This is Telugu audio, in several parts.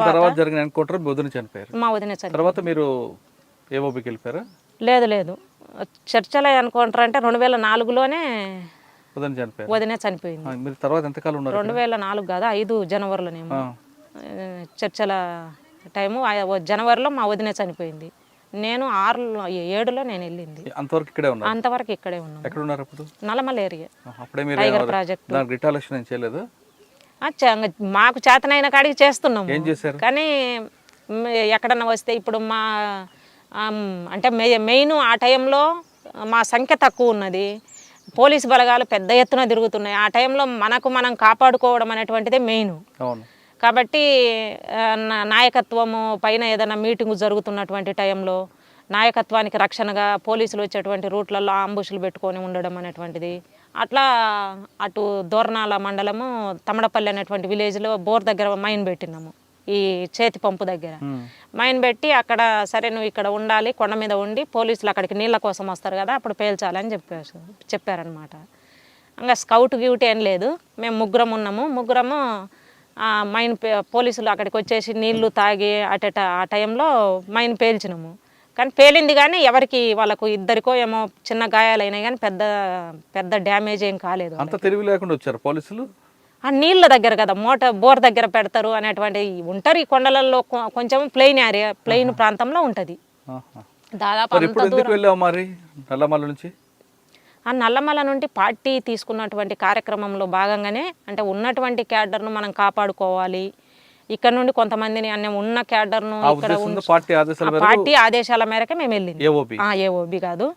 తర్వాత జరిగిన ఎన్కౌంటర్ వదిన చనిపోయారు. మా వదిన చనిపోయింది. తర్వాత మీరు ఏఓబికి వెళ్ళిపోయారా? లేదు చర్చల ఎన్కౌంటర్ అంటే 2004లోనే వదిన చనిపోయింది. మీరు తర్వాత ఎంతకాలం ఉన్నారు? 2004 కాదు, 5 జనవరిలోనేమో చర్చల టైము. జనవరిలో మా వదిన చనిపోయింది. నేను 7లో నేను వెళ్ళింది. అంతవరకు ఇక్కడే ఉన్నారు? అంతవరకు ఇక్కడే ఉన్నాను. ఎక్కడ ఉన్నారు అప్పుడు? నల్లమల ఏరియా. అప్పుడే మీరు టైగర్ ప్రాజెక్ట్ రిటాలియేషన్ ఏం చేయలేదు? మాకు చేతనైన కాడికి చేస్తున్నాము. ఏం చేశారు? కానీ ఎక్కడన్నా వస్తే ఇప్పుడు మా అంటే మెయిన్ ఆ టైంలో మా సంఖ్య తక్కువ ఉన్నది, పోలీసు బలగాలు పెద్ద ఎత్తున తిరుగుతున్నాయి. ఆ టైంలో మనం కాపాడుకోవడం అనేటువంటిదే మెయిన్. కాబట్టి నాయకత్వము పైన ఏదైనా మీటింగు జరుగుతున్నటువంటి టైంలో నాయకత్వానికి రక్షణగా పోలీసులు వచ్చేటువంటి రూట్లలో అంబుషులు పెట్టుకొని ఉండడం అనేటువంటిది. అట్లా అటు దోర్నాల మండలము తమడపల్లి అనేటువంటి విలేజ్లో బోర్ దగ్గర మైన్ పెట్టినాము, ఈ చేతి పంపు దగ్గర మైన్ పెట్టి అక్కడ సరే నువ్వు ఇక్కడ ఉండాలి, కొండ మీద ఉండి పోలీసులు అక్కడికి నీళ్ళ కోసం వస్తారు కదా అప్పుడు పేల్చాలని చెప్పారనమాట. ఇంకా స్కౌట్ గిౌట్ ఏం లేదు, మేము ముగ్గురం ఉన్నాము. ముగ్గురము మైన్ పోలీసులు అక్కడికి వచ్చేసి నీళ్లు తాగి ఆ టైంలో మైన్ పేల్చినాము. కానీ పేలింది కానీ ఎవరికి వాళ్ళకు ఇద్దరికో ఏమో చిన్న గాయాలైనాయి కానీ పెద్ద డ్యామేజ్ ఏం కాలేదు. అంత తెలివి లేకుండా వచ్చారు పోలీసులు? ఆ నీళ్ళ దగ్గర కదా బోర్ దగ్గర పెడతారు అనేటువంటి ఉంటారు. ఈ కొండలలో కొంచెం ప్లెయిన్ ప్రాంతంలో ఉంటుంది. దాదాపు ఆ నల్లమల నుండి పార్టీ తీసుకున్నటువంటి కార్యక్రమంలో భాగంగానే అంటే ఉన్నటువంటి క్యాడర్ను మనం కాపాడుకోవాలి, ఇక్కడ నుండి కొంతమందిని ఉన్న క్యాడర్ను పార్టీ ఆదేశాల మేరకు మేము వెళ్ళింది. ఏఓబి కాదు,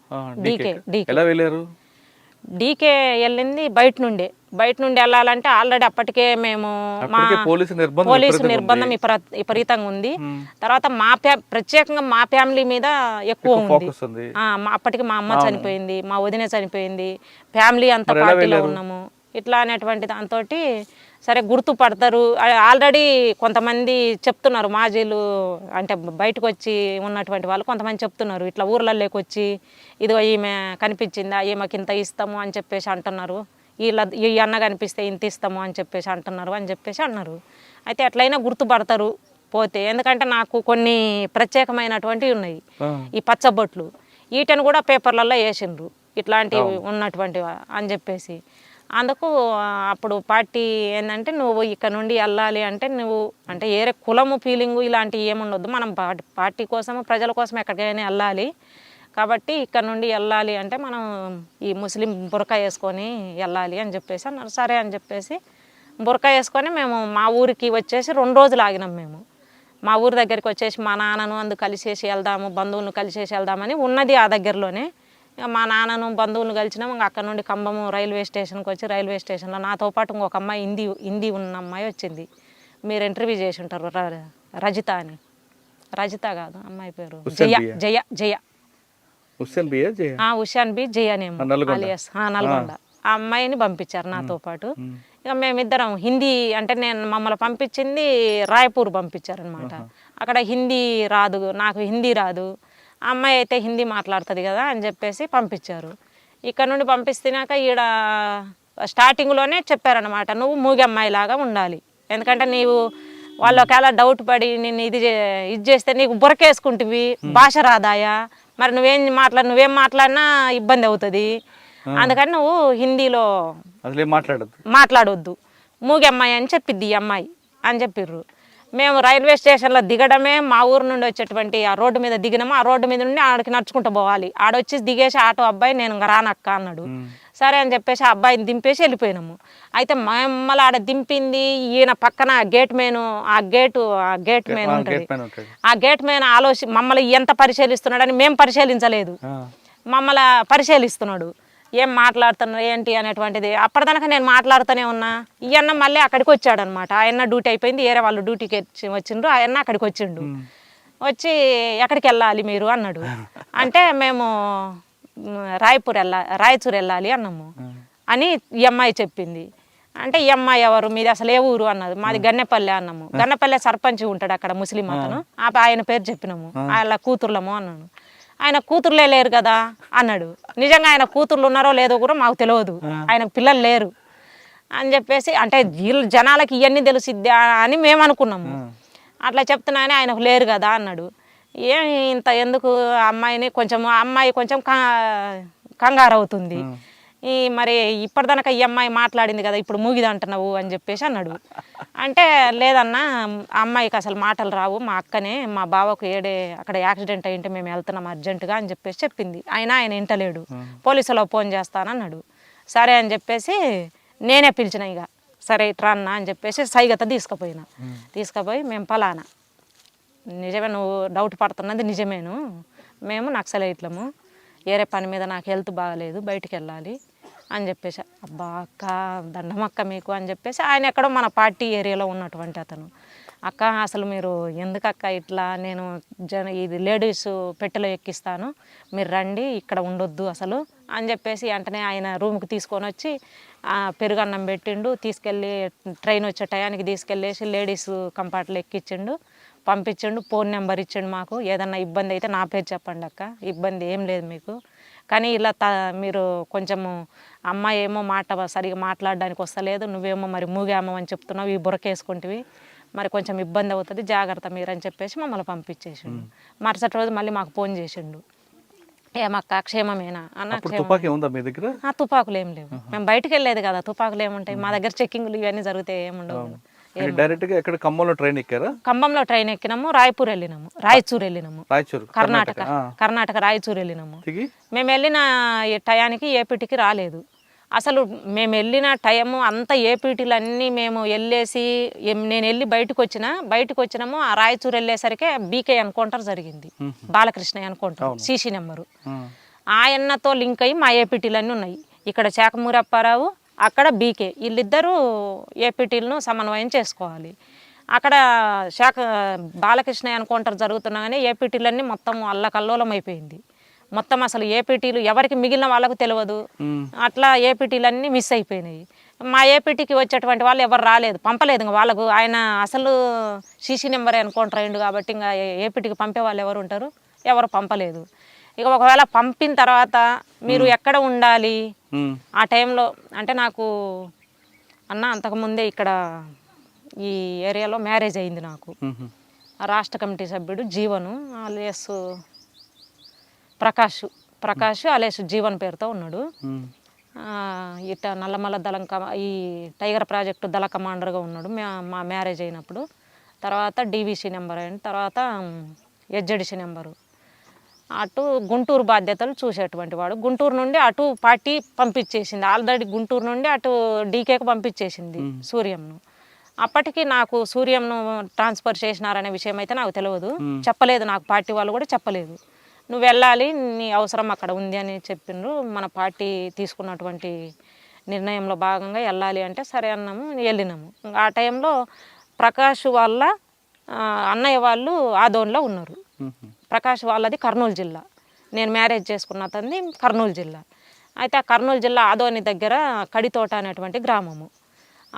డీకే వెళ్ళింది. బయట నుండి వెళ్ళాలంటే ఆల్రెడీ అప్పటికే మేము పోలీసు నిర్బంధం విపరీతంగా ఉంది. తర్వాత ప్రత్యేకంగా మా ఫ్యామిలీ మీద ఎక్కువ ఉంది. అప్పటికి మా అమ్మ చనిపోయింది, మా వదిన చనిపోయింది, ఫ్యామిలీ అంతా పార్టీలో ఉన్నాము. ఇట్లా అనేటువంటి దాంతో సరే గుర్తుపడతారు ఆల్రెడీ కొంతమంది చెప్తున్నారు, మాజీలు అంటే బయటకు వచ్చి ఉన్నటువంటి వాళ్ళు కొంతమంది చెప్తున్నారు, ఇట్లా ఊర్లలోకి వచ్చి ఇదిగో ఈమె కనిపించిందా, ఈమెకి ఇంత ఇస్తాము అని చెప్పేసి అంటున్నారు, ఈ అన్న కనిపిస్తే ఇంత ఇస్తాము అని చెప్పేసి అన్నారు. అయితే ఎట్లయినా గుర్తుపడతారు పోతే, ఎందుకంటే నాకు కొన్ని ప్రత్యేకమైనటువంటివి ఉన్నాయి, ఈ పచ్చబొట్లు వీటిని కూడా పేపర్లలో వేసిండ్రు ఇట్లాంటివి ఉన్నటువంటివి అని చెప్పేసి. అందుకు అప్పుడు పార్టీ ఏంటంటే నువ్వు ఇక్కడ నుండి వెళ్ళాలి అంటే నువ్వు అంటే ఏరే కులము ఫీలింగు ఇలాంటివి ఏముండొద్దు, మనం పార్టీ కోసము ప్రజల కోసం ఎక్కడికైనా వెళ్ళాలి కాబట్టి ఇక్కడ నుండి వెళ్ళాలి అంటే మనం ఈ ముస్లిం బురకా వేసుకొని వెళ్ళాలి అని చెప్పేసి అన్నారు. సరే అని చెప్పేసి బురకా వేసుకొని మేము మా ఊరికి వచ్చేసి 2 రోజులు ఆగినాం. మేము మా ఊరి దగ్గరికి వచ్చేసి మా నాన్నను కలిసేసి వెళ్దాము, బంధువులను కలిసేసి వెళ్దామని ఉన్నది ఆ దగ్గరలోనే. మా నాన్నను బంధువులను కలిసినాం. ఇంకా అక్కడ నుండి ఖమ్మము రైల్వే స్టేషన్కి వచ్చి రైల్వే స్టేషన్లో నాతో పాటు ఇంకొక అమ్మాయి హిందీ ఉన్న అమ్మాయి వచ్చింది. మీరు ఇంటర్వ్యూ చేసి ఉంటారు, రజిత అని. రజిత కాదు అమ్మాయి పేరు జయ ఉషాన్ బి జయనేమో అలియాస్ నల్గొండ. ఆ అమ్మాయిని పంపించారు నాతో పాటు. ఇక మేమిద్దరం హిందీ అంటే మమ్మల్ని పంపించింది రాయపూర్ పంపించారనమాట. అక్కడ హిందీ రాదు, నాకు హిందీ రాదు, ఆ అమ్మాయి అయితే హిందీ మాట్లాడుతుంది కదా అని చెప్పేసి పంపించారు. ఇక్కడ నుండి పంపిస్తున్నాక ఈడ స్టార్టింగ్లోనే చెప్పారనమాట, నువ్వు మూగి అమ్మాయిలాగా ఉండాలి, ఎందుకంటే నీవు వాళ్ళు ఒకవేళ డౌట్ పడి నేను ఇది చేస్తే నీకు బురకేసుకుంటువి, భాష రాదాయా, మరి నువ్వేం మాట్లాడినా ఇబ్బంది అవుతుంది, అందుకని నువ్వు హిందీలో మాట్లాడొద్దు, మూగి అమ్మాయి అని చెప్పిద్ది ఈ అమ్మాయి అని చెప్పిర్రు. మేము రైల్వే స్టేషన్లో దిగడమే, మా ఊరు నుండి వచ్చేటువంటి ఆ రోడ్డు మీద దిగినాము. ఆ రోడ్డు మీద నుండి ఆడికి నడుచుకుంటూ పోవాలి. ఆడొచ్చి దిగేసి ఆటో అబ్బాయి నేను ఇంకా రానక్క అన్నాడు. సరే అని చెప్పేసి ఆ అబ్బాయిని దింపేసి వెళ్ళిపోయినాము. అయితే మమ్మల్ని ఆడ దింపింది ఈయన పక్కన గేట్ మ్యాన్ ఉంటుంది. ఆ గేట్ మ్యాన్ మమ్మల్ని ఎంత పరిశీలిస్తున్నాడని మేము పరిశీలించలేదు, మమ్మల్ని పరిశీలిస్తున్నాడు. ఏం మాట్లాడుతున్నారు ఏంటి అనేటువంటిది. అప్పటిదాకా నేను మాట్లాడుతూనే ఉన్నా. ఈ అన్న మళ్ళీ అక్కడికి వచ్చాడనమాట. ఆయన డ్యూటీ అయిపోయింది, వేరే వాళ్ళు డ్యూటీకి వచ్చిండ్రు. ఆయన అక్కడికి వచ్చిండు. వచ్చి ఎక్కడికి వెళ్ళాలి మీరు అన్నాడు. అంటే మేము రాయచూరు వెళ్ళాలి అన్నాము అని ఈ అమ్మాయి చెప్పింది. అంటే ఈ అమ్మాయి ఎవరు, మీది అసలు ఏ ఊరు అన్నది. మాది గన్నెపల్లె అన్నాము. గన్నెపల్లె సర్పంచ్ ఉంటాడు అక్కడ ముస్లిం అతను, ఆయన పేరు చెప్పినాము. వాళ్ళ కూతుర్లము అన్నాను. ఆయన కూతుర్లే లేరు కదా అన్నాడు. నిజంగా ఆయన కూతుర్లు ఉన్నారో లేదో కూడా మాకు తెలియదు, ఆయనకు పిల్లలు లేరు అని చెప్పేసి. అంటే వీళ్ళు జనాలకి ఇవన్నీ తెలిసిద్దా అని మేము అనుకున్నాము. అట్లా చెప్తున్నానే ఆయనకు లేరు కదా అన్నాడు. ఏమి ఇంత ఎందుకు అమ్మాయిని కొంచెం అమ్మాయి కొంచెం కంగారు అవుతుంది. మరి ఇప్పటిదాకా ఈ అమ్మాయి మాట్లాడింది కదా ఇప్పుడు మూగిది అంటున్నావు అని చెప్పేసి అన్నాడు. అంటే లేదన్నా అమ్మాయికి అసలు మాటలు రావు, మా అక్కనే మా బావకు అక్కడ యాక్సిడెంట్ అయ్యింటే మేము వెళ్తున్నాం అర్జెంటుగా అని చెప్పేసి చెప్పింది. ఆయన ఇంటలేడు. పోలీసులకు ఫోన్ చేస్తానన్నాడు. సరే అని చెప్పేసి నేనే పిలిచిన, ఇక సరే ఇట్రా అన్న అని చెప్పేసి సైగత తీసుకుపోయి మేము పలానా నిజమే నువ్వు డౌట్ పడుతున్నది నిజమేను, మేము నక్సలైట్లము, వేరే పని మీద నాకు హెల్త్ బాగాలేదు బయటికి వెళ్ళాలి అని చెప్పేసి. అబ్బా అక్క దండమక్క మీకు అని చెప్పేసి ఆయన ఎక్కడో మన పార్టీ ఏరియాలో ఉన్నటువంటి అతను, అక్క అసలు మీరు ఎందుకక్క ఇట్లా, నేను ఇది లేడీస్ పెట్టెలో ఎక్కిస్తాను మీరు రండి ఇక్కడ ఉండొద్దు అసలు అని చెప్పేసి వెంటనే ఆయన రూమ్కి తీసుకొని వచ్చి పెరుగన్నం పెట్టిండు, తీసుకెళ్ళి ట్రైన్ వచ్చే టయానికి తీసుకెళ్ళేసి లేడీస్ కంపార్ట్లో ఎక్కించిండు, పంపించిండు, ఫోన్ నెంబర్ ఇచ్చిండు మాకు, ఏదన్నా ఇబ్బంది అయితే నా పేరు చెప్పండి అక్క, ఇబ్బంది ఏం లేదు మీకు, కానీ ఇలా మీరు కొంచెము అమ్మాయి ఏమో సరిగా మాట్లాడడానికి వస్తలేదు, నువ్వేమో మరి మూగామో అని చెప్తున్నావు, ఈ బురకేసుకుంటువి, మరి కొంచెం ఇబ్బంది అవుతుంది జాగ్రత్త మీరు అని చెప్పేసి మమ్మల్ని పంపించేసిండు. మరుసటి రోజు మళ్ళీ మాకు ఫోన్ చేసిండు, ఏమక్క క్షేమమేనా అన్న. తుపాకులు ఏం లేవు, మేము బయటకు వెళ్ళలేదు కదా, తుపాకులు ఏముంటాయి మా దగ్గర, చెక్కింగ్లు ఇవన్నీ జరుగుతాయి ఏముండవు. డైరెక్ట్గా ఎక్కడ ఖమ్మంలో ట్రైన్ ఎక్కారా? ఖమ్మంలో ట్రైన్ ఎక్కినాము, రాయచూరు వెళ్ళినాము, కర్ణాటక రాయచూరు వెళ్ళినాము. మేము వెళ్ళిన టయానికి ఏపీటీకి రాలేదు అసలు, మేము వెళ్ళిన టైము అంతా ఏపీటీలు అన్నీ మేము వెళ్ళేసి నేను వెళ్ళి బయటకు వచ్చినాము. ఆ రాయచూరు వెళ్ళేసరికి బీకే ఎన్కౌంటర్ జరిగింది, బాలకృష్ణ ఎన్కౌంటర్, సీసీ నెంబరు, ఆయన్నతో లింక్ అయ్యి మా ఏపీటీలు అన్నీ ఉన్నాయి. ఇక్కడ శాఖమూరి అప్పారావు, అక్కడ బీకే, వీళ్ళిద్దరూ ఏపీటీలను సమన్వయం చేసుకోవాలి. అక్కడ బాలకృష్ణ ఎన్కౌంటర్ జరుగుతున్నాగానే ఏపీటీలన్నీ మొత్తం అల్లకల్లోలం అయిపోయింది. మొత్తం అసలు ఏపీటీలు ఎవరికి మిగిలిన వాళ్ళకు తెలియదు, అట్లా ఏపీటీలన్నీ మిస్ అయిపోయినాయి. మా ఏపీటీకి వచ్చేటువంటి వాళ్ళు ఎవరు రాలేదు, పంపలేదు ఇంకా వాళ్ళకు, ఆయన అసలు సీసీ నెంబర్ ఎన్కౌంటర్ అయ్యిండు కాబట్టి ఇంకా ఏపీటీకి పంపే వాళ్ళు ఎవరు ఉంటారు, ఎవరు పంపలేదు. ఇక ఒకవేళ పంపిన తర్వాత మీరు ఎక్కడ ఉండాలి ఆ టైంలో అంటే, నాకు అన్న అంతకుముందే ఇక్కడ ఈ ఏరియాలో మ్యారేజ్ అయింది నాకు, రాష్ట్ర కమిటీ సభ్యుడు జీవను అలియాస్ ప్రకాష్ అలియాస్ జీవన్ పేరుతో ఉన్నాడు. ఇట నల్లమల్ల ఈ టైగర్ ప్రాజెక్టు దళ కమాండర్గా ఉన్నాడు మా మ్యారేజ్ అయినప్పుడు. తర్వాత డీవీసీ నెంబర్ అయింది, తర్వాత హెచ్జెడిసి నెంబరు, అటు గుంటూరు బాధ్యతలు చూసేటువంటి వాడు. గుంటూరు నుండి అటు పార్టీ పంపించేసింది, ఆల్రెడీ గుంటూరు నుండి అటు డీకేకి పంపించేసింది సూర్యంను. అప్పటికి నాకు సూర్యంను ట్రాన్స్ఫర్ చేసినారనే విషయం అయితే నాకు తెలియదు, చెప్పలేదు నాకు, పార్టీ వాళ్ళు కూడా చెప్పలేదు. నువ్వు వెళ్ళాలి నీ అవసరం అక్కడ ఉంది అని చెప్పిండ్రు. మన పార్టీ తీసుకున్నటువంటి నిర్ణయంలో భాగంగా వెళ్ళాలి అంటే సరే అన్నాము, వెళ్ళినాము. ఆ టైంలో ప్రకాష్ వాళ్ళ అన్నయ్య వాళ్ళు ఆదోన్లో ఉన్నారు. ప్రకాష్ వాళ్ళది కర్నూలు జిల్లా, నేను మ్యారేజ్ చేసుకున్న అతన్ని కర్నూలు జిల్లా. అయితే ఆ కర్నూలు జిల్లా ఆదోని దగ్గర కడితోట అనేటువంటి గ్రామము.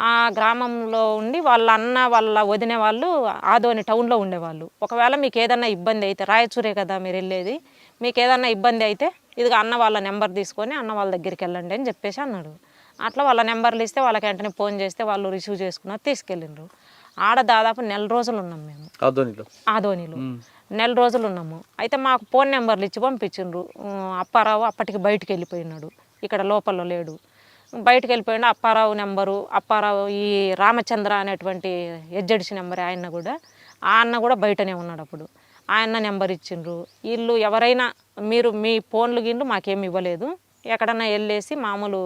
ఆ గ్రామంలో ఉండి వాళ్ళ అన్న వాళ్ళ వదిన వాళ్ళు ఆదోని టౌన్లో ఉండేవాళ్ళు. ఒకవేళ మీకు ఏదన్నా ఇబ్బంది అయితే, రాయచూరే కదా మీరు వెళ్ళేది, మీకు ఏదన్నా ఇబ్బంది అయితే ఇదిగా అన్న వాళ్ళ నెంబర్ తీసుకొని అన్న వాళ్ళ దగ్గరికి వెళ్ళండి అని చెప్పేసి అన్నాడు. అట్లా వాళ్ళ నెంబర్లు ఇస్తే వాళ్ళకి వెంటనే ఫోన్ చేస్తే వాళ్ళు రిసీవ్ చేసుకున్నారు, తీసుకెళ్ళిండ్రు. ఆడ దాదాపు 4 రోజులు ఉన్నాం మేము ఆదోనిలో 4 రోజులు ఉన్నాము. అయితే మాకు ఫోన్ నెంబర్లు ఇచ్చి పంపించిండ్రు. అప్పారావు అప్పటికి బయటికి వెళ్ళిపోయినాడు, ఇక్కడ లోపల లేడు, బయటకు వెళ్ళిపోయినా. అప్పారావు నెంబరు, అప్పారావు ఈ రామచంద్ర అనేటువంటి హెచ్జెడిసి నెంబర్ ఆయన కూడా, ఆ అన్న కూడా బయటనే ఉన్నాడు అప్పుడు. ఆయన నెంబర్ ఇచ్చిండ్రు. వీళ్ళు ఎవరైనా మీరు మీ ఫోన్లు గిన్లు మాకేమి ఇవ్వలేదు, ఎక్కడన్నా వెళ్ళేసి మామూలు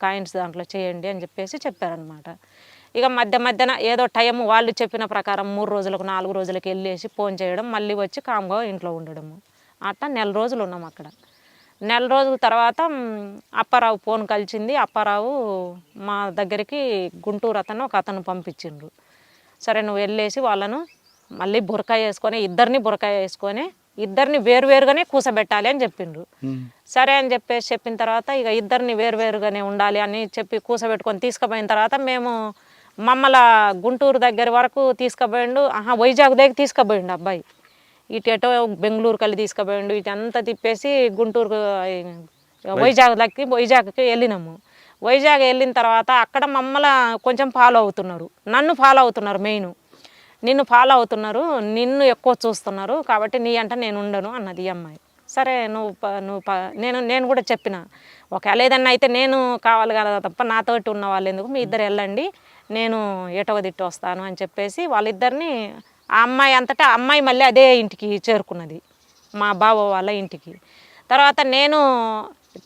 కాయిన్స్ దాంట్లో చేయండి అని చెప్పేసి చెప్పారనమాట. ఇక మధ్యన ఏదో టైం వాళ్ళు చెప్పిన ప్రకారం 3 రోజులకు 4 రోజులకు వెళ్ళేసి ఫోన్ చేయడం, మళ్ళీ వచ్చి కామ్గా ఇంట్లో ఉండడము. అట్లా 4 రోజులు ఉన్నాం అక్కడ. 4 రోజుల తర్వాత అప్పారావు ఫోన్ కలిసింది. అప్పారావు మా దగ్గరికి గుంటూరు ఒక అతను పంపించిండ్రు. సరే నువ్వు వెళ్ళేసి వాళ్ళను మళ్ళీ బురకాయ వేసుకొని ఇద్దరిని వేరువేరుగానే కూసబెట్టాలి అని చెప్పిండ్రు. సరే అని చెప్పిన తర్వాత ఇక ఇద్దరిని వేరువేరుగానే ఉండాలి అని చెప్పి కూసబెట్టుకొని తీసుకుపోయిన తర్వాత మేము మమ్మల్ని గుంటూరు దగ్గర వరకు తీసుకుపోయిండు. వైజాగ్ దగ్గర తీసుకుపోయిండు అబ్బాయి. ఇటు ఎటో బెంగళూరు కలిసి తీసుకుపోయిండు. ఇటు అంతా తిప్పేసి గుంటూరుకు వైజాగ్కి వెళ్ళినాము. వైజాగ్ వెళ్ళిన తర్వాత అక్కడ మమ్మల్ని కొంచెం ఫాలో అవుతున్నారు, నన్ను ఫాలో అవుతున్నారు మెయిన్. నిన్ను ఫాలో అవుతున్నారు, నిన్ను ఎక్కువ చూస్తున్నారు, కాబట్టి నీ అంట నేను ఉండను అన్నది ఈ అమ్మాయి. సరే నేను కూడా చెప్పిన, ఒకవేళ ఏదన్నా అయితే నేను కావాలి కదా తప్ప నాతోటి ఉన్న వాళ్ళు ఎందుకు, మీ ఇద్దరు వెళ్ళండి, నేను ఎటవ దిట్టు వస్తాను అని చెప్పేసి వాళ్ళిద్దరిని ఆ అమ్మాయి అంతటా అమ్మాయి మళ్ళీ అదే ఇంటికి చేరుకున్నది, మా బావ వాళ్ళ ఇంటికి. తర్వాత నేను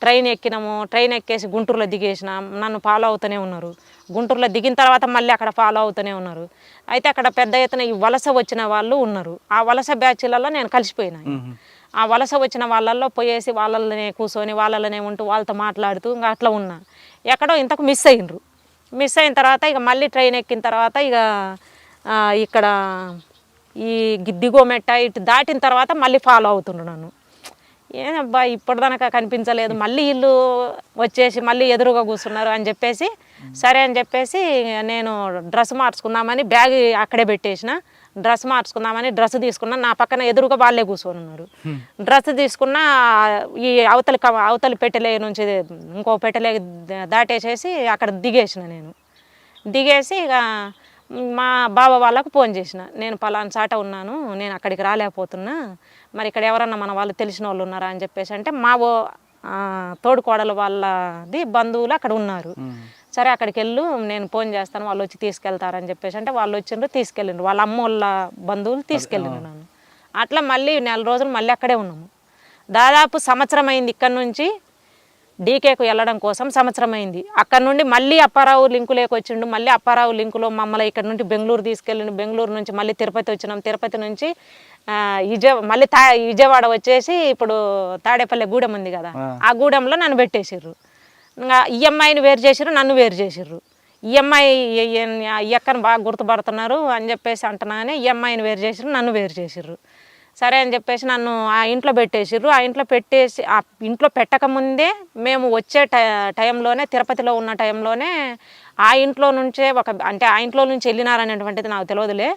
ట్రైన్ ఎక్కేసి గుంటూరులో దిగేసిన, నన్ను ఫాలో అవుతూనే ఉన్నారు. గుంటూరులో దిగిన తర్వాత మళ్ళీ అక్కడ ఫాలో అవుతూనే ఉన్నారు. అయితే అక్కడ పెద్ద ఎత్తున ఈ వలస వచ్చిన వాళ్ళు ఉన్నారు. ఆ వలస బ్యాచ్లలో నేను కలిసిపోయినా. ఆ వలస వచ్చిన వాళ్ళల్లో పోయేసి వాళ్ళనే కూర్చొని వాళ్ళనే ఉంటూ వాళ్ళతో మాట్లాడుతూ ఇంకా అట్లా ఉన్నా. ఎక్కడో ఇంతకు మిస్ అయిన తర్వాత ఇక మళ్ళీ ట్రైన్ ఎక్కిన తర్వాత ఇక ఇక్కడ ఈ దిగోమెట్ట ఇటు దాటిన తర్వాత మళ్ళీ ఫాలో అవుతుండ్రు నన్ను. ఏనబ్బా ఇప్పటిదాకా కనిపించలేదు, మళ్ళీ ఇల్లు వచ్చేసి మళ్ళీ ఎదురుగా కూర్చున్నారు అని చెప్పేసి, సరే అని చెప్పేసి నేను డ్రెస్ మార్చుకుందామని బ్యాగ్ అక్కడే పెట్టేసిన. డ్రెస్ మార్చుకుందామని డ్రెస్ తీసుకున్నా, నా పక్కన ఎదురుగా వాళ్ళే కూర్చొని ఉన్నారు. డ్రెస్ తీసుకున్నా ఈ అవతలి పెట్టెలే నుంచి ఇంకో పెట్టెలే దాటేసేసి అక్కడ దిగేసిన. నేను దిగేసి ఇక మా బావ వాళ్ళకు ఫోన్ చేసిన, నేను పలానా చాట ఉన్నాను, నేను అక్కడికి రాలేకపోతున్నా, మరి ఇక్కడ ఎవరన్నా మన వాళ్ళు తెలిసిన వాళ్ళు ఉన్నారా అని చెప్పేసి అంటే మా తోడుకోడలు వాళ్ళది బంధువులు అక్కడ ఉన్నారు. సరే అక్కడికి వెళ్ళు, నేను ఫోన్ చేస్తాను, వాళ్ళు వచ్చి తీసుకెళ్తారని చెప్పేసి అంటే వాళ్ళు వచ్చిండ్రు, తీసుకెళ్ళిండ్రు. వాళ్ళ అమ్మ వాళ్ళ బంధువులు తీసుకెళ్ళిండ్రు నన్ను. అట్లా మళ్ళీ 4 రోజులు మళ్ళీ అక్కడే ఉన్నాము. దాదాపు సంవత్సరం అయింది ఇక్కడ నుంచి డీకేకు వెళ్ళడం కోసం, సంవత్సరం అయింది. అక్కడ నుండి మళ్ళీ అప్పారావు లింకులోకి వచ్చిండు. మళ్ళీ అప్పారావు లింకులో మమ్మల్ని ఇక్కడ నుండి బెంగళూరు తీసుకెళ్ళిండు. బెంగళూరు నుంచి మళ్ళీ తిరుపతి వచ్చినాం. తిరుపతి నుంచి మళ్ళీ విజయవాడ వచ్చేసి ఇప్పుడు తాడేపల్లి గూడెం ఉంది కదా, ఆ గూడెంలో నన్ను పెట్టేసిర్రు. ఇంకా ఈఎంఐని వేరు చేసిర్రు, నన్ను వేరు చేసిర్రు. ఈఎంఐ ఎక్కని బాగా గుర్తుపడుతున్నారు అని చెప్పేసి అంటున్నానే ఈఎంఐని వేరు చేసిర్రు, నన్ను వేరు చేసిర్రు. సరే అని చెప్పేసి నన్ను ఆ ఇంట్లో పెట్టేసిర్రు. ఆ ఇంట్లో పెట్టేసి ఆ ఇంట్లో పెట్టకముందే మేము వచ్చే టైంలోనే, తిరుపతిలో ఉన్న టైంలోనే ఆ ఇంట్లో నుంచే అంటే ఆ ఇంట్లో నుంచి వెళ్ళినారనేటువంటిది నాకు తెలియదులే.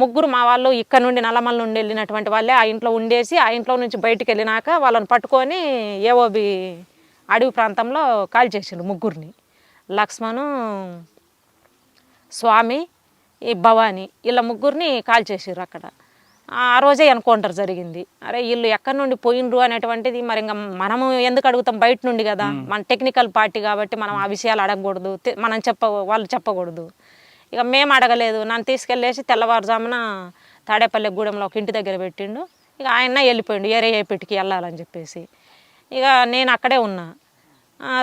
3 మా వాళ్ళు ఇక్కడ నుండి నల్లమల్ల నుండి వెళ్ళినటువంటి వాళ్ళే ఆ ఇంట్లో ఉండేసి, ఆ ఇంట్లో నుంచి బయటికి వెళ్ళినాక వాళ్ళని పట్టుకొని ఏఓబి అడవి ప్రాంతంలో కాల్ చేసిండు 3. లక్ష్మణు, స్వామి, ఈ భవాని, వీళ్ళ 3 కాల్ చేసిర్రు అక్కడ. ఆ రోజే ఎన్కౌంటర్ జరిగింది. అరే వీళ్ళు ఎక్కడి నుండి పోయినరు అనేటువంటిది మరి ఇంకా మనము ఎందుకు అడుగుతాం, బయట నుండి కదా, మన టెక్నికల్ పార్టీ కాబట్టి మనం ఆ విషయాలు అడగకూడదు, మనం వాళ్ళు చెప్పకూడదు. ఇక మేము అడగలేదు. నన్ను తీసుకెళ్ళేసి తెల్లవారుజామున తాడేపల్లి గూడెంలో ఒక ఇంటి దగ్గర పెట్టిండు. ఇక ఆయన వెళ్ళిపోయిండు ఏరేపేటకి వెళ్ళాలని చెప్పేసి. ఇక నేను అక్కడే ఉన్నా.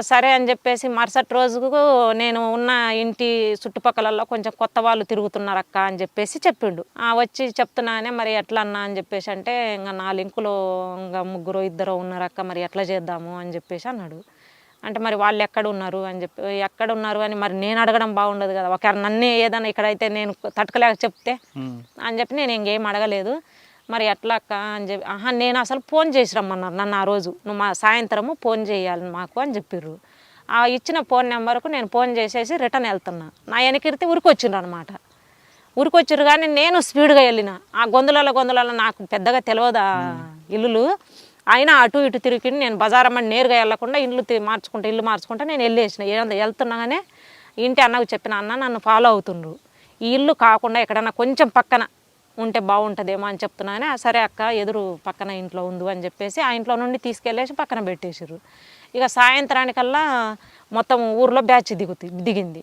సరే అని చెప్పేసి మరుసటి రోజుకు నేను ఉన్న ఇంటి చుట్టుపక్కలలో కొంచెం కొత్త వాళ్ళు తిరుగుతున్నారు అక్క అని చెప్పేసి చెప్పిండు. వచ్చి చెప్తున్నానే మరి ఎట్లా అన్నా అని చెప్పేసి అంటే ఇంకా నా లింకులో ఇంకా 2 ఉన్నారు అక్క, మరి ఎట్లా చేద్దాము అని చెప్పేసి అన్నాడు. అంటే మరి వాళ్ళు ఎక్కడ ఉన్నారు అని మరి నేను అడగడం బాగుండదు కదా, ఒకవేళ నన్నే ఏదైనా ఇక్కడైతే నేను తట్టుకోలేక చెప్తే అని చెప్పి నేను ఇంకేం అడగలేదు. మరి ఎట్లా అక్క అని చెప్పి నేను అసలు ఫోన్ చేసి రమ్మన్నారు నన్ను ఆ రోజు, నువ్వు మా సాయంత్రము ఫోన్ చేయాలి మాకు అని చెప్పిర్రు. ఆ ఇచ్చిన ఫోన్ నెంబర్కు నేను ఫోన్ చేసేసి రిటర్న్ వెళ్తున్నా. నా వెనకిరితే ఉరికొచ్చిండ్రు అనమాట. ఉరికొచ్చిర్రు కానీ నేను స్పీడ్గా వెళ్ళిన. ఆ గొంతులలో నాకు పెద్దగా తెలియదు ఆ ఇల్లులు, అయినా అటు ఇటు తిరిగి నేను బజారమ్మని నేరుగా వెళ్ళకుండా ఇల్లు మార్చుకుంటా నేను వెళ్ళేసిన. వెళ్తున్నాగానే ఇంటి అన్నకు చెప్పిన, అన్న నన్ను ఫాలో అవుతుండ్రు, ఈ ఇల్లు కాకుండా ఎక్కడన్నా కొంచెం పక్కన ఉంటే బాగుంటుందేమో అని చెప్తున్నానే. సరే అక్క ఎదురు పక్కన ఇంట్లో ఉంది అని చెప్పేసి ఆ ఇంట్లో నుండి తీసుకెళ్ళేసి పక్కన పెట్టేసారు. ఇక సాయంత్రానికల్లా మొత్తం ఊర్లో బ్యాచ్ దిగింది.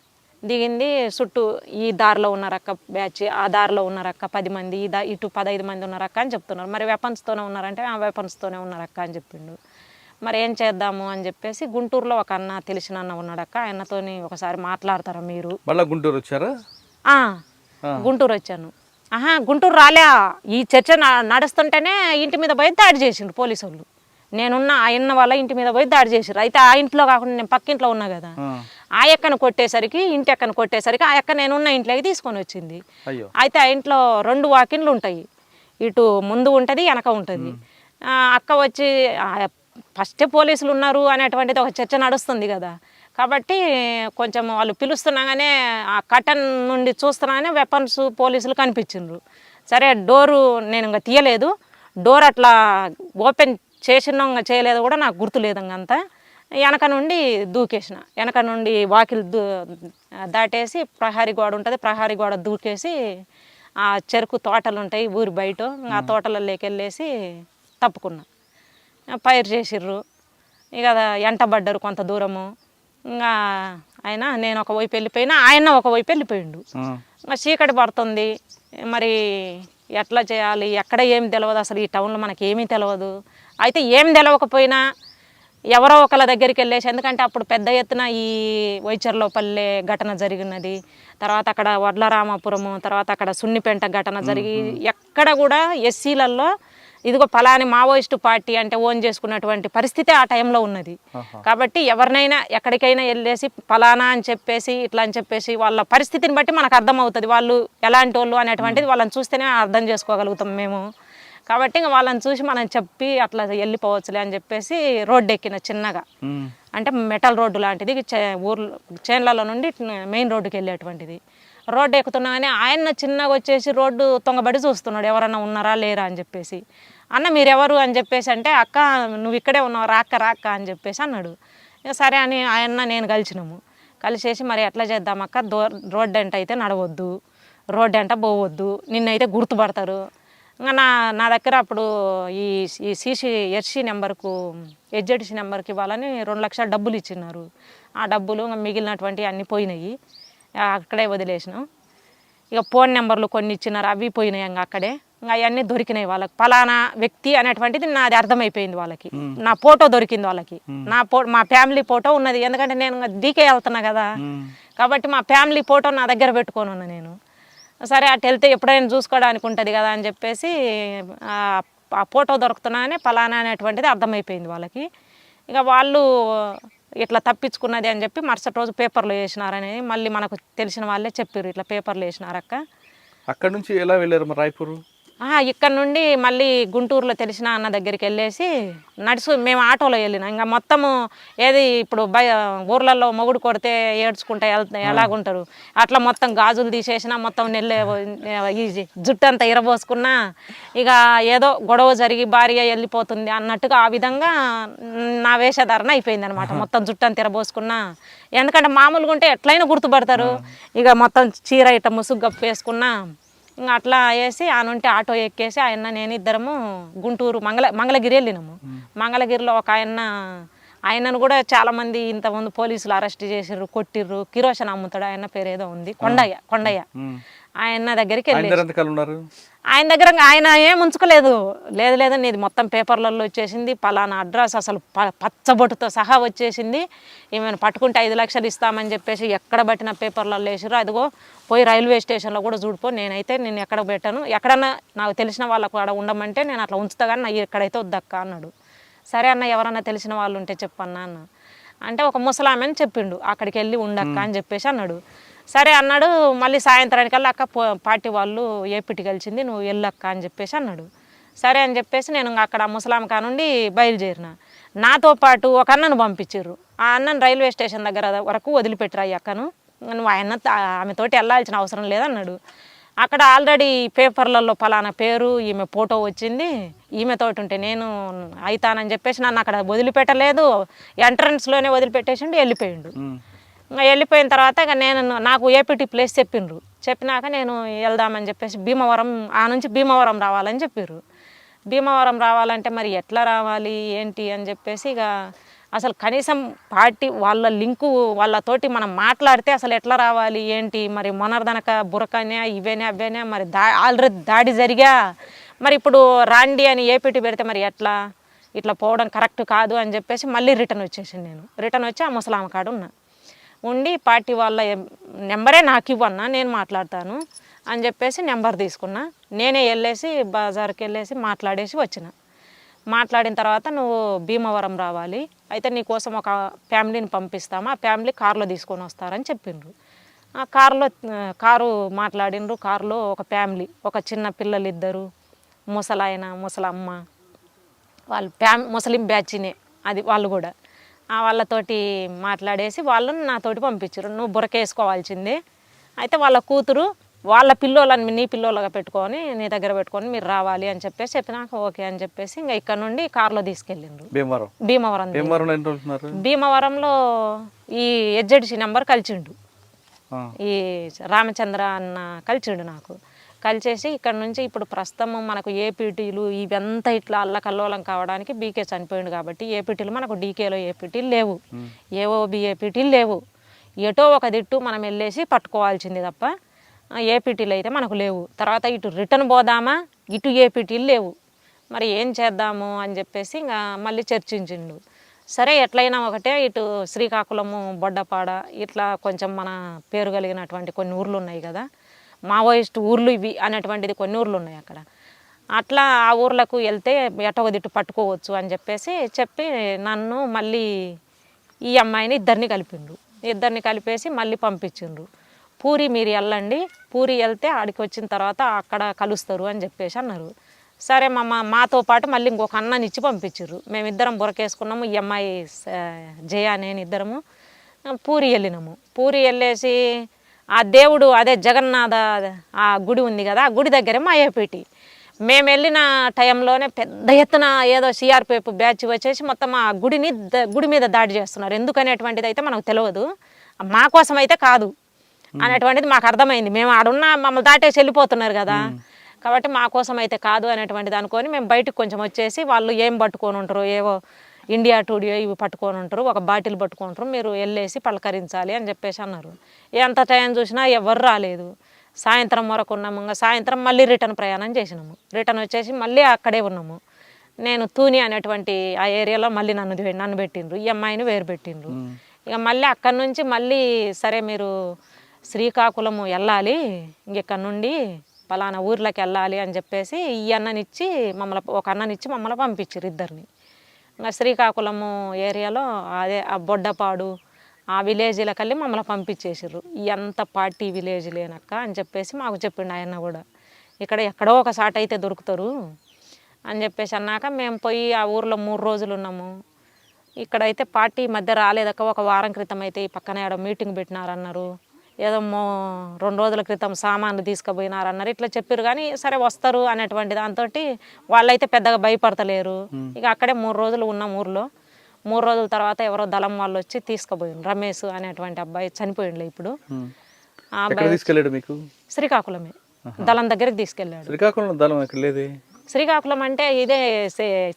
చుట్టూ ఈ దారిలో ఉన్నారక్క బ్యాచ్, ఆ దారిలో ఉన్నారక్క 10 మంది, ఇటు 15 మంది ఉన్నారక్క అని చెప్తున్నారు. మరి వెపన్స్తోనే ఉన్నారంటే ఆ వెపన్స్తోనే ఉన్నారక్క అని చెప్పిండు. మరి ఏం చేద్దాము అని చెప్పేసి గుంటూరులో ఒక అన్న తెలిసిన అన్న ఉన్నాడక్క, ఆయనతోని ఒకసారి మాట్లాడతారా మీరు. మళ్ళీ గుంటూరు వచ్చారా? గుంటూరు వచ్చాను. గుంటూరు రాలే, ఈ చర్చ నడుస్తుంటేనే ఇంటి మీద పోయి దాడి చేసిండ్రు పోలీసు వాళ్ళు. నేనున్న ఆయన వాళ్ళ ఇంటి మీద పోయి దాడి చేసారు. అయితే ఆ ఇంట్లో కాకుండా నేను పక్కింట్లో ఉన్నా కదా, ఆ ఎక్కను కొట్టేసరికి ఆ ఎక్క నేనున్న ఇంట్లోకి తీసుకొని వచ్చింది. అయితే ఆ ఇంట్లో 2 వాకిన్లు ఉంటాయి, ఇటు ముందు ఉంటుంది వెనక ఉంటుంది. అక్క వచ్చి ఫస్టే పోలీసులు ఉన్నారు అనేటువంటిది ఒక చర్చ నడుస్తుంది కదా, కాబట్టి కొంచెం వాళ్ళు పిలుస్తున్నాగానే ఆ కటన్ నుండి చూస్తున్నాగానే వెపన్స్ పోలీసులు కనిపించిండ్రు. సరే డోరు నేను ఇంకా తీయలేదు, డోర్ అట్లా ఓపెన్ చేసినా చేయలేదు కూడా నాకు గుర్తులేదు. అంతా వెనక నుండి దూకేసిన, వెనక నుండి వాకిలు దాటేసి ప్రహారీ గోడ ఉంటుంది, ప్రహారీ గోడ దూకేసి ఆ చెరుకు తోటలు ఉంటాయి ఊరి బయట, ఆ తోటలలోకి వెళ్ళేసి తప్పుకున్నా. పైరు చేసిర్రు, ఇక ఎంటబడ్డారు కొంత దూరము. ఇంకా ఆయన నేను ఒకవైపు వెళ్ళిపోయినా, ఆయన ఒకవైపు వెళ్ళిపోయిండు. ఇంకా చీకటి పడుతుంది, మరి ఎట్లా చేయాలి, ఎక్కడ ఏమి తెలియదు, అసలు ఈ టౌన్లో మనకి ఏమీ తెలియదు. అయితే ఏం తెలియకపోయినా ఎవరో ఒకళ్ళ దగ్గరికి వెళ్ళేసి, ఎందుకంటే అప్పుడు పెద్ద ఎత్తున ఈ వైచర్లోపల్లె ఘటన జరిగినది, తర్వాత అక్కడ వడ్లరామాపురము, తర్వాత అక్కడ సున్నిపెంట ఘటన జరిగి ఎక్కడ కూడా ఎస్సీలలో ఇదిగో ఫలాని మావోయిస్టు పార్టీ అంటే ఓన్ చేసుకున్నటువంటి పరిస్థితి ఆ టైంలో ఉన్నది. కాబట్టి ఎవరినైనా ఎక్కడికైనా వెళ్ళేసి ఫలానా అని చెప్పేసి ఇట్లా అని చెప్పేసి వాళ్ళ పరిస్థితిని బట్టి మనకు అర్థమవుతుంది వాళ్ళు ఎలాంటి వాళ్ళు అనేటువంటిది. వాళ్ళని చూస్తేనే అర్థం చేసుకోగలుగుతాం మేము. కాబట్టి ఇంకా వాళ్ళని చూసి మనం చెప్పి అట్లా వెళ్ళిపోవచ్చులే అని చెప్పేసి రోడ్డు ఎక్కిన చిన్నగా, అంటే మెటల్ రోడ్డు లాంటిది, ఊర్లో చేన్లలో నుండి మెయిన్ రోడ్డుకి వెళ్ళేటువంటిది. రోడ్డు ఎక్కుతున్నాగానే ఆయన చిన్నగా వచ్చేసి రోడ్డు తొంగబడి చూస్తున్నాడు ఎవరన్నా ఉన్నారా లేరా అని చెప్పేసి. అన్న మీరెవరు అని చెప్పేసి అంటే, అక్క నువ్వు ఇక్కడే ఉన్నావు రాక్క అని చెప్పేసి అన్నాడు. సరే అని ఆయన నేను కలిసినాము. కలిసేసి మరి ఎట్లా చేద్దాం అక్క, రోడ్డు ఎంట అయితే నడవద్దు, రోడ్డు ఎంట పోవద్దు, నిన్నైతే గుర్తుపడతారు. ఇంకా నా దగ్గర అప్పుడు ఈ ఎర్సీ నెంబర్కు హెచ్జెడ్సీ నెంబర్కి ఇవ్వాలని 2 లక్షల డబ్బులు ఇచ్చినారు. ఆ డబ్బులు మిగిలినటువంటి అన్నీ పోయినాయి, అక్కడే వదిలేసినాం. ఇక ఫోన్ నెంబర్లు కొన్ని ఇచ్చినారు, అవి పోయినాయి. ఇంకా అక్కడే ఇంకా అవన్నీ దొరికినాయి వాళ్ళకి. ఫలానా వ్యక్తి అనేటువంటిది నాది అర్థమైపోయింది వాళ్ళకి. నా ఫోటో దొరికింది వాళ్ళకి, మా ఫ్యామిలీ ఫోటో ఉన్నది. ఎందుకంటే నేను డీకే వెళ్తున్నా కదా, కాబట్టి మా ఫ్యామిలీ ఫోటో నా దగ్గర పెట్టుకొని ఉన్నా నేను. సరే అటు వెళ్తే ఎప్పుడైనా చూసుకోవడానికి ఉంటుంది కదా అని చెప్పేసి ఆ ఫోటో దొరుకుతున్నానే ఫలానా అనేటువంటిది అర్థమైపోయింది వాళ్ళకి. ఇక వాళ్ళు ఇట్లా తప్పించుకున్నది అని చెప్పి మరుసటి రోజు పేపర్లో వేసినారని మళ్ళీ మనకు తెలిసిన వాళ్ళే చెప్పారు, ఇట్లా పేపర్లో వేసినారక్క. అక్కడ నుంచి ఎలా వెళ్ళారు మరి రాయపూర్? ఇక్కడ నుండి మళ్ళీ గుంటూరులో తెలిసిన అన్న దగ్గరికి వెళ్ళేసి మేము ఆటోలో వెళ్ళినాం. ఇంకా మొత్తము ఏది ఇప్పుడు ఊర్లలో మొగుడు కొడితే ఏడ్చుకుంటా ఎలాగుంటారు అట్లా మొత్తం గాజులు తీసేసిన, మొత్తం ఈ జుట్టు అంతా ఇరబోసుకున్నా, ఇక ఏదో గొడవ జరిగి భార్య వెళ్ళిపోతుంది అన్నట్టుగా ఆ విధంగా నా వేషధారణ అయిపోయింది అనమాట. మొత్తం జుట్టు అంతా ఇరబోసుకున్నా, ఎందుకంటే మామూలుగా ఉంటే ఎట్లయినా గుర్తుపడతారు. ఇక మొత్తం చీర ఇట్ట ముసుగు గప్పు వేసుకున్నా, ఇంకా అట్లా వేసి ఆనుంటే ఆటో ఎక్కేసి ఆయన నేను ఇద్దరము గుంటూరు మంగళగిరి వెళ్ళినాము. మంగళగిరిలో ఒక ఆయనను కూడా చాలామంది ఇంతకుముందు పోలీసులు అరెస్ట్ చేసిర్రు, కొట్టిర్రు. కిరోషన్ అమ్ముతాడు, ఆయన పేరు ఏదో ఉంది, కొండయ్య. ఆయన దగ్గరికి వెళ్ళి ఆయన దగ్గర ఆయన ఏం ఉంచుకోలేదు. లేదు నీది మొత్తం పేపర్లలో వచ్చేసింది, పలానా అడ్రస్ అసలు పచ్చబొట్టుతో సహా వచ్చేసింది, ఏమైనా పట్టుకుంటే 5 లక్షలు ఇస్తామని చెప్పేసి ఎక్కడ పట్టిన పేపర్లలో వేసారు. అదిగో పోయి రైల్వే స్టేషన్లో కూడా చూడిపో, నేను ఎక్కడ పెట్టాను, ఎక్కడన్నా నాకు తెలిసిన వాళ్ళకు అక్కడ ఉండమంటే నేను అట్లా ఉంచుతా కానీ నాకు ఎక్కడైతే వద్దక్క అన్నాడు. సరే అన్న ఎవరన్నా తెలిసిన వాళ్ళు ఉంటే చెప్పన్నా అన్న అంటే, ఒక ముసలామెని చెప్పిండు, అక్కడికి వెళ్ళి ఉండక్క అని చెప్పేసి అన్నాడు. సరే అన్నాడు. మళ్ళీ సాయంత్రానికల్లా అక్క పార్టీ వాళ్ళు ఏపీటీ కలిసింది, నువ్వు వెళ్ళక్క అని చెప్పేసి అన్నాడు. సరే అని చెప్పేసి నేను అక్కడ ముసలాం కానుండి బయలుదేరిన. నాతో పాటు ఒక అన్నను పంపించారు. ఆ అన్నను రైల్వే స్టేషన్ దగ్గర వరకు వదిలిపెట్టరు, ఈ అక్కను నువ్వు ఆమెతోటి వెళ్ళాల్సిన అవసరం లేదన్నాడు. అక్కడ ఆల్రెడీ పేపర్లలో ఫలానా పేరు ఈమె ఫోటో వచ్చింది, ఈమెతోటి ఉంటే నేను అవుతానని చెప్పేసి నన్ను అక్కడ వదిలిపెట్టలేదు, ఎంట్రన్స్లోనే వదిలిపెట్టేసిండు, వెళ్ళిపోయిండు. ఇంకా వెళ్ళిపోయిన తర్వాత ఇక నాకు ఏపీటీ ప్లేస్ చెప్పినాక నేను వెళ్దామని చెప్పేసి ఆ నుంచి భీమవరం రావాలని చెప్పారు. భీమవరం రావాలంటే మరి ఎట్లా రావాలి ఏంటి అని చెప్పేసి ఇక అసలు కనీసం పార్టీ వాళ్ళ లింకు వాళ్ళతోటి మనం మాట్లాడితే అసలు ఎట్లా రావాలి ఏంటి, మరి మొనర్దనక బురకనే ఇవేనే అవేనే, మరి ఆల్రెడీ దాడి జరిగా, మరి ఇప్పుడు రాండి అని ఏపీటీ పెడితే మరి ఇట్లా పోవడం కరెక్ట్ కాదు అని చెప్పేసి మళ్ళీ రిటర్న్ వచ్చి ఆ ముసలామ కాడ ఉండి పార్టీ వాళ్ళ నెంబరే నాకు ఇవ్వన్నా, నేను మాట్లాడతాను అని చెప్పేసి నెంబర్ తీసుకున్నా. నేనే వెళ్ళేసి బజార్కి వెళ్ళేసి మాట్లాడేసి మాట్లాడిన తర్వాత నువ్వు భీమవరం రావాలి, అయితే నీకోసం ఒక ఫ్యామిలీని పంపిస్తాము, ఆ ఫ్యామిలీ కారులో తీసుకొని వస్తారని చెప్పిండ్రు. ఆ కారు మాట్లాడిండ్రు. కారులో ఒక ఫ్యామిలీ, ఒక చిన్న పిల్లలు 2, ముసలాయన ముసలమ్మ, వాళ్ళు ముస్లిం బ్యాచ్నే అది వాళ్ళు కూడా. వాళ్ళతోటి మాట్లాడేసి వాళ్ళు నాతోటి పంపించారు. నువ్వు బురకేసుకోవాల్సిందే, అయితే వాళ్ళ కూతురు వాళ్ళ పిల్లోళ్ళని నీ పిల్లోళ్ళగా పెట్టుకొని నీ దగ్గర పెట్టుకొని మీరు రావాలి అని చెప్పేసి చెప్పినాక ఓకే అని చెప్పేసి ఇంకా ఇక్కడ నుండి కారులో తీసుకెళ్ళిండ్రు భీమవరంలో ఈ హెచ్జెడ్సీ నెంబర్ కలిసిండు, ఈ రామచంద్ర అన్న కలిసిండు నాకు. కలిసేసి ఇక్కడ నుంచి ఇప్పుడు ప్రస్తుతం మనకు ఏపీటీలు ఇవంతా ఇట్లా అల్లకల్లోలం కావడానికి బీకే చనిపోయింది కాబట్టి ఏపీటీలు మనకు డీకేలో ఏపీటీలు లేవు, ఏఓబి ఏపీటీలు లేవు. ఎటో ఒక దిట్టు మనం వెళ్ళేసి పట్టుకోవాల్సింది తప్ప ఏపీటీలు అయితే మనకు లేవు. తర్వాత ఇటు రిటర్న్ పోదామా, ఇటు ఏపీటీలు లేవు. మరి ఏం చేద్దాము అని చెప్పేసి ఇంకా మళ్ళీ చర్చించిండు. సరే ఎట్లయినా ఒకటే ఇటు శ్రీకాకుళము, బొడ్డపాడ ఇట్లా కొంచెం మన పేరు కలిగినటువంటి కొన్ని ఊర్లు ఉన్నాయి కదా, మావోయిస్ట్ ఊర్లు ఇవి అనేటువంటిది కొన్ని ఊర్లు ఉన్నాయి అక్కడ. అట్లా ఆ ఊర్లకు వెళ్తే ఎటో ఒక దిట్టు పట్టుకోవచ్చు అని చెప్పి నన్ను మళ్ళీ ఈ అమ్మాయిని ఇద్దరిని కలిపేసి మళ్ళీ పంపించిండ్రు. పూరి మీరు వెళ్ళండి, పూరి వెళ్తే ఆడికి వచ్చిన తర్వాత అక్కడ కలుస్తారు అని చెప్పేసి అన్నారు. సరే మాతో పాటు మళ్ళీ ఇంకొక అన్ననిచ్చి పంపించారు. మేమిద్దరం బురకేసుకున్నాము. ఈ అమ్మాయి జయ నేను ఇద్దరము పూరి వెళ్ళినాము. పూరి వెళ్ళేసి ఆ దేవుడు అదే జగన్నాథ ఆ గుడి ఉంది కదా, ఆ గుడి దగ్గరే మా ఏపీటీ. మేము వెళ్ళిన టైంలోనే పెద్ద ఎత్తున ఏదో సిఆర్పిఎఫ్ బ్యాచ్ వచ్చేసి మొత్తం ఆ గుడి మీద దాడి చేస్తున్నారు. ఎందుకనేటువంటిది అయితే మనకు తెలియదు, మా కోసం అయితే కాదు అనేటువంటిది మాకు అర్థమైంది. మేము ఆడున్న మమ్మల్ని దాటేసి వెళ్ళిపోతున్నారు కదా, కాబట్టి మా కోసం అయితే కాదు అనేటువంటిది అనుకొని మేము బయటకు కొంచెం వచ్చేసి వాళ్ళు ఏం పట్టుకొని ఉంటారు, ఏవో ఇండియా టుడే ఇవి పట్టుకొని ఉంటారు, ఒక బాటిల్ పట్టుకొని ఉంటారు, మీరు వెళ్ళేసి పలకరించాలి అని చెప్పేసి అన్నారు. ఎంత టైం చూసినా ఎవరు రాలేదు. సాయంత్రం వరకు ఉన్నాము. ఇంకా సాయంత్రం మళ్ళీ రిటర్న్ ప్రయాణం చేసినాము. రిటర్న్ వచ్చేసి మళ్ళీ అక్కడే ఉన్నాము. నేను తూని అనేటువంటి ఆ ఏరియాలో మళ్ళీ నన్ను పెట్టిండ్రు, ఈ అమ్మాయిని వేరు పెట్టిండ్రు. ఇక మళ్ళీ అక్కడి నుంచి మళ్ళీ సరే మీరు శ్రీకాకుళము వెళ్ళాలి, ఇంకెక్కడి నుండి పలానా ఊర్లోకి వెళ్ళాలి అని చెప్పేసి ఒక అన్ననిచ్చి మమ్మల్ని పంపించారు ఇద్దరిని. ఇంకా శ్రీకాకుళము ఏరియాలో అదే ఆ బొడ్డపాడు ఆ విలేజ్లకు వెళ్ళి మమ్మల్ని పంపించేసారు. ఎంత పార్టీ విలేజ్ లేనక్క అని చెప్పేసి మాకు చెప్పిండు ఆయన కూడా. ఇక్కడ ఎక్కడో ఒక సాట అయితే దొరుకుతారు అని చెప్పేసి అన్నాక మేము పోయి ఆ ఊర్లో 3 రోజులు ఉన్నాము. ఇక్కడైతే పార్టీ మధ్య రాలేదక్క. ఒక వారం క్రితం అయితే ఈ పక్కన ఏడో మీటింగ్ పెట్టినారన్నారు, ఏదో 2 రోజుల క్రితం సామాన్లు తీసుకుపోయినారన్నారు, ఇట్లా చెప్పారు. కానీ సరే వస్తారు అనేటువంటి దాంతో వాళ్ళైతే పెద్దగా భయపడతలేరు. ఇక అక్కడే 3 రోజులు ఉన్నాం ఊర్లో. 3 రోజుల తర్వాత ఎవరో దళం వాళ్ళు వచ్చి తీసుకుపోయిండు. రమేష్ అనేటువంటి అబ్బాయి చనిపోయిండు ఇప్పుడు. ఆ అబ్బాయి మీకు శ్రీకాకుళమే దళం దగ్గరికి తీసుకెళ్ళాడు. శ్రీకాకుళం దళం ఎక్కడ లేదు? శ్రీకాకుళం అంటే ఇదే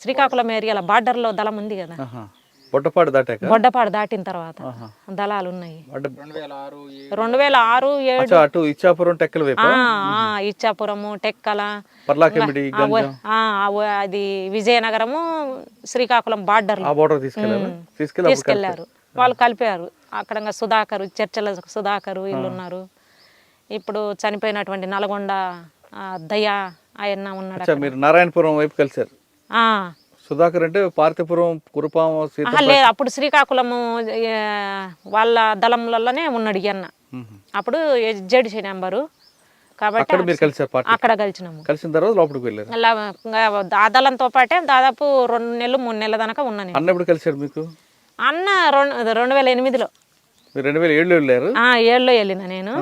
శ్రీకాకుళం ఏరియాలో బార్డర్లో దళం ఉంది కదా, బొడ్డపాడు దాటిన తర్వాత దళాలు ఉన్నాయి. 2006, 2007 ఇచ్చాపురము, టెక్కల, అది విజయనగరము, శ్రీకాకుళం బార్డర్ తీసుకెళ్లారు. వాళ్ళు కలిపారు. అక్కడ సుధాకరు, చర్చల సుధాకరు వీళ్ళు ఉన్నారు. ఇప్పుడు చనిపోయినటువంటి నల్గొండ దయా ఆయన ఉన్నాడు. మీరు నారాయణపురం వైపు కలిసారు. సుధాకర్ అంటే పార్తీపురం, కురుపాం లేదు, అప్పుడు శ్రీకాకుళము వాళ్ళ దళంలలోనే ఉన్నాడు అన్న. అప్పుడు జడ్సీ నెంబరు కాబట్టి అక్కడ కలిసినాము. కలిసిన తర్వాత లోపలికి వెళ్ళారు. ఆ దళంతో పాటే దాదాపు 2 నెలలు 3 నెలల దాకా ఉన్నాను. అన్న ఎప్పుడు కలిసారు మీకు? అన్న 2008లో. 2007లో వెళ్ళారు? 7లో వెళ్ళిన నేను.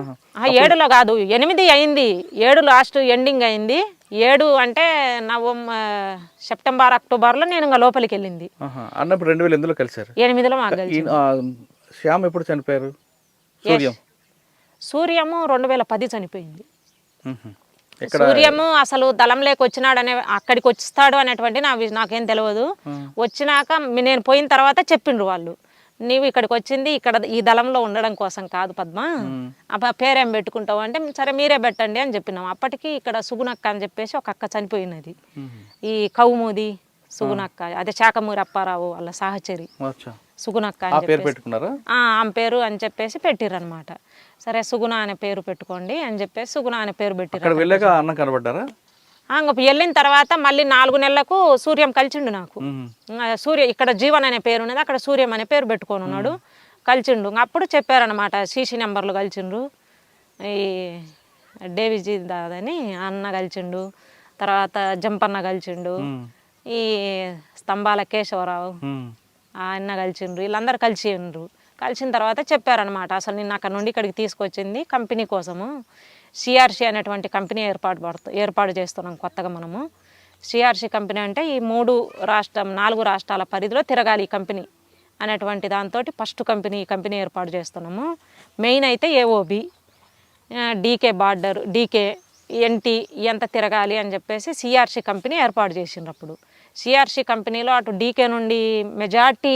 7లో కాదు, 8 అయింది. 7 లాస్ట్ ఎండింగ్ అయింది. 7 అంటే సెప్టెంబర్, అక్టోబర్లో నేను ఇంకా లోపలికి వెళ్ళింది. అన్నప్పుడు 2008లో కలిసారు. 8లో మాకు కలిసి. శ్యామ్ ఎప్పుడు చనిపోయారు? సూర్యము 2010 చనిపోయింది. సూర్యము అసలు దళంలోకి వచ్చినాడు అక్కడికి వస్తాడు అనేటువంటి నాకేం తెలియదు. వచ్చినాక నేను పోయిన తర్వాత చెప్పిండ్రు వాళ్ళు, నీవు ఇక్కడికి వచ్చింది ఇక్కడ ఈ దళంలో ఉండడం కోసం కాదు పద్మ, పేరేం పెట్టుకుంటావు అంటే సరే మీరే పెట్టండి అని చెప్పినాం. అప్పటికి ఇక్కడ సుగునక్క అని చెప్పేసి ఒక అక్క చనిపోయినది, ఈ కౌముది సుగునక్క, అదే శాఖమూరి అప్పారావు వాళ్ళ సహచరి సుగునక్క అని చెప్పేసి ఆమె పేరు అని చెప్పేసి పెట్టిర్రు అనమాట. సరే సుగుణ అనే పేరు పెట్టుకోండి అని చెప్పేసి సుగుణ అనే పేరు పెట్టిర్రు. వెళ్ళిన తర్వాత మళ్ళీ 4 నెలలకు సూర్యం కలిసిండు నాకు. సూర్య ఇక్కడ జీవన్ అనే పేరు ఉన్నది, అక్కడ సూర్యం అనే పేరు పెట్టుకొని ఉన్నాడు, కలిసిండు. అప్పుడు చెప్పారనమాట, సీసీ నెంబర్లు కలిసిండ్రు, ఈ డేవిజీ దాదని అన్న కలిసిండు, తర్వాత జంపన్న కలిసిండు, ఈ స్తంభాల కేశవరావు ఆయన కలిసిండ్రు, వీళ్ళందరూ కలిసిండ్రు. కలిసిన తర్వాత చెప్పారనమాట, అసలు నిన్న అక్కడ నుండి ఇక్కడికి తీసుకొచ్చింది కంపెనీ కోసము, సిఆర్సి అనేటువంటి కంపెనీ ఏర్పాటు చేస్తున్నాం కొత్తగా మనము. సిఆర్సి కంపెనీ అంటే ఈ 4 రాష్ట్రాల పరిధిలో తిరగాలి ఈ కంపెనీ అనేటువంటి దాంతో ఫస్ట్ ఈ కంపెనీ ఏర్పాటు చేస్తున్నాము. మెయిన్ అయితే ఏఓబి, డీకే బార్డర్, డీకే ఏంటి ఎంత తిరగాలి అని చెప్పేసి సిఆర్సి కంపెనీ ఏర్పాటు చేసిండ్రు. అప్పుడు సిఆర్సి కంపెనీలో అటు డీకే నుండి మెజార్టీ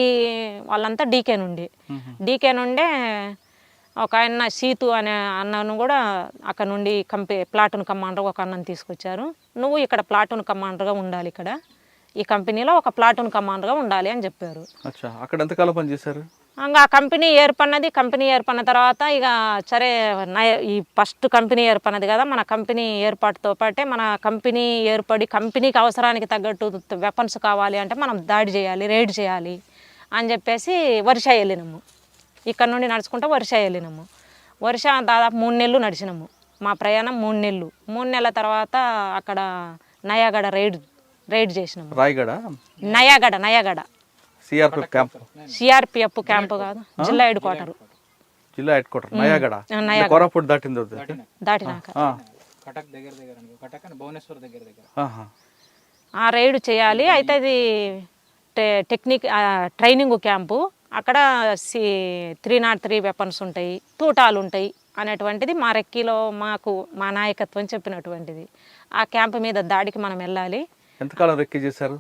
వాళ్ళంతా డీకే నుండే ఒక ఆయన సీతు అనే అన్నను కూడా అక్కడ నుండి ప్లాటూన్ కమాండర్ ఒక అన్నను తీసుకొచ్చారు. నువ్వు ఇక్కడ ప్లాటూన్ కమాండర్గా ఉండాలి, ఇక్కడ ఈ కంపెనీలో ఒక ప్లాటూన్ కమాండర్గా ఉండాలి అని చెప్పారు. అక్కడ ఎంతకాలం పనిచేశారు? ఇంకా కంపెనీ ఏర్పడిన తర్వాత ఇక సరే ఈ ఫస్ట్ కంపెనీ ఏర్పడినది కదా, మన కంపెనీ ఏర్పాటుతో పాటే మన కంపెనీ ఏర్పడి కంపెనీకి అవసరానికి తగ్గట్టు వెపన్స్ కావాలి అంటే మనం దాడి చేయాలి, రైడ్ చేయాలి అని చెప్పేసి వర్ష వెళ్ళినాము. ఇక్కడ నుండి నడుచుకుంటూ వర్ష వెళ్ళినాము. వర్ష దాదాపు 3 నెలలు నడిచినాము. మా ప్రయాణం 3 నెలలు. 3 నెలల తర్వాత అక్కడ నయాగడ రైడ్ చేసినాము. నయాగడ సిఆర్పిఎఫ్ క్యాంపు కాదు, జిల్లా హెడ్ క్వార్టర్. నయాగడ కోరాపుట్ దాటినాక ఆ రైడ్ చేయాలి. అయితే అది ట్రైనింగ్ క్యాంపు. అక్కడ 303 వెపన్స్ ఉంటాయి, తూటాలు ఉంటాయి అనేటువంటిది మా రెక్కీలో మా నాయకత్వం చెప్పినటువంటిది. ఆ క్యాంపు మీద దాడికి మనం వెళ్ళాలి. ఎంతకాలం రెక్కీ చేశారు?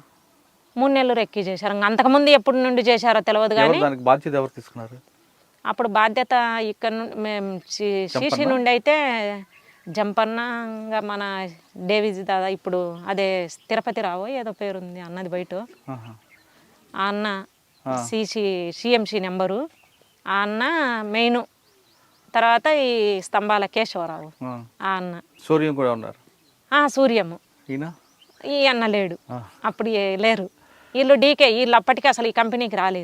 3 నెలలు రెక్కీ చేశారు. అంతకుముందు ఎప్పటి నుండి చేశారో తెలియదు కానీ బాధ్యత ఎవరు తీసుకున్నారు? అప్పుడు బాధ్యత ఇక్కడ మేము సీసీ నుండి అయితే జంపన్నగా మన డేవిజ్ దాదా, ఇప్పుడు అదే తిరుపతి రావు ఏదో పేరుంది అన్నది బయట, ఆ అన్న సిఎంసి నెంబరు, ఆ అన్న మెయిన్. తర్వాత ఈ స్తంభాల కేశవరావు ఆ అన్న. సూర్యం కూడా ఉన్నారు. సూర్యము ఈ అన్న లేడు, అప్పుడు లేరు. వీళ్ళు డీకే, వీళ్ళు అప్పటికి అసలు ఈ కంపెనీకి రాలేదు.